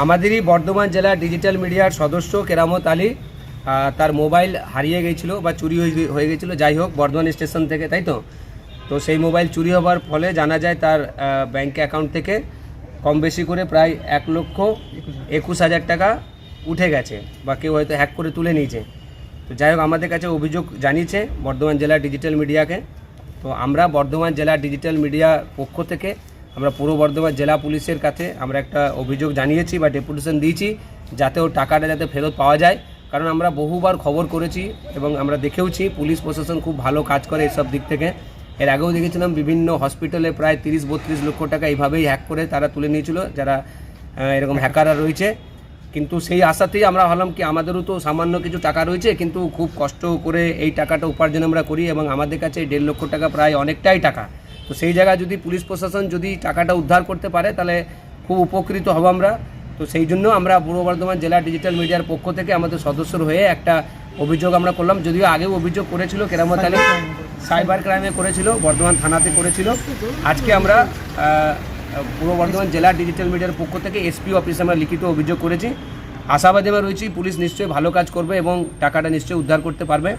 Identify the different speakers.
Speaker 1: আমাদেরই বর্ধমান জেলা ডিজিটাল মিডিয়ার সদস্য কেরামত আলী তার মোবাইল হারিয়ে গিয়েছিল বা চুরি হয়ে গিয়েছিল, যাই হোক বর্ধমান স্টেশন থেকে, তাই তো তো সেই মোবাইল চুরি হবার ফলে জানা যায় তার ব্যাঙ্ক অ্যাকাউন্ট থেকে কম বেশি করে প্রায় 1,21,000 টাকা উঠে গেছে বা কেউ হয়তো হ্যাক করে তুলে নিয়েছে। তো যাই হোক আমাদের কাছে অভিযোগ জানিয়েছে বর্ধমান জেলা ডিজিটাল মিডিয়াকে। তো আমরা বর্ধমান জেলা ডিজিটাল মিডিয়া পক্ষ থেকে আমরা পূর্ব বর্ধমান জেলা পুলিশের কাছে আমরা একটা অভিযোগ জানিয়েছি বা ডেপুটেশন দিয়েছি যাতে ওর টাকাটা যাতে ফেরত পাওয়া যায়। কারণ আমরা বহুবার খবর করেছি এবং আমরা দেখেওছি পুলিশ প্রশাসন খুব ভালো কাজ করে এসব দিক থেকে। এর আগেও দেখেছিলাম বিভিন্ন হসপিটালে প্রায় 30-32 লক্ষ টাকা এইভাবেই হ্যাক করে তারা তুলে নিয়েছিল, যারা এরকম হ্যাকাররা রয়েছে। কিন্তু সেই আশাতেই আমরা ভাবলাম কি আমাদেরও তো সামান্য কিছু টাকা রয়েছে, কিন্তু খুব কষ্ট করে এই টাকাটা উপার্জন আমরা করি এবং আমাদের কাছে 1.5 লক্ষ টাকা প্রায় অনেকটাই টাকা। তো সেই জায়গায় যদি পুলিশ প্রশাসন যদি টাকাটা উদ্ধার করতে পারে তাহলে খুব উপকৃত হব আমরা। তো সেই জন্য আমরা পূর্ব বর্ধমান জেলা ডিজিটাল মিডিয়ার পক্ষ থেকে আমাদের সদস্যর হয়ে একটা অভিযোগ আমরা করলাম। যদিও আগেও অভিযোগ করেছিল কেরামত আলী, সাইবার ক্রাইমে করেছিল, বর্ধমান থানাতে করেছিল। আজকে আমরা পূর্ব বর্ধমান জেলা ডিজিটাল মিডিয়ার পক্ষ থেকে এসপি অফিসে আমরা লিখিত অভিযোগ করেছি। আশাবাদী আমরা রয়েছি পুলিশ নিশ্চয়ই ভালো কাজ করবে এবং টাকাটা নিশ্চয়ই উদ্ধার করতে পারবে।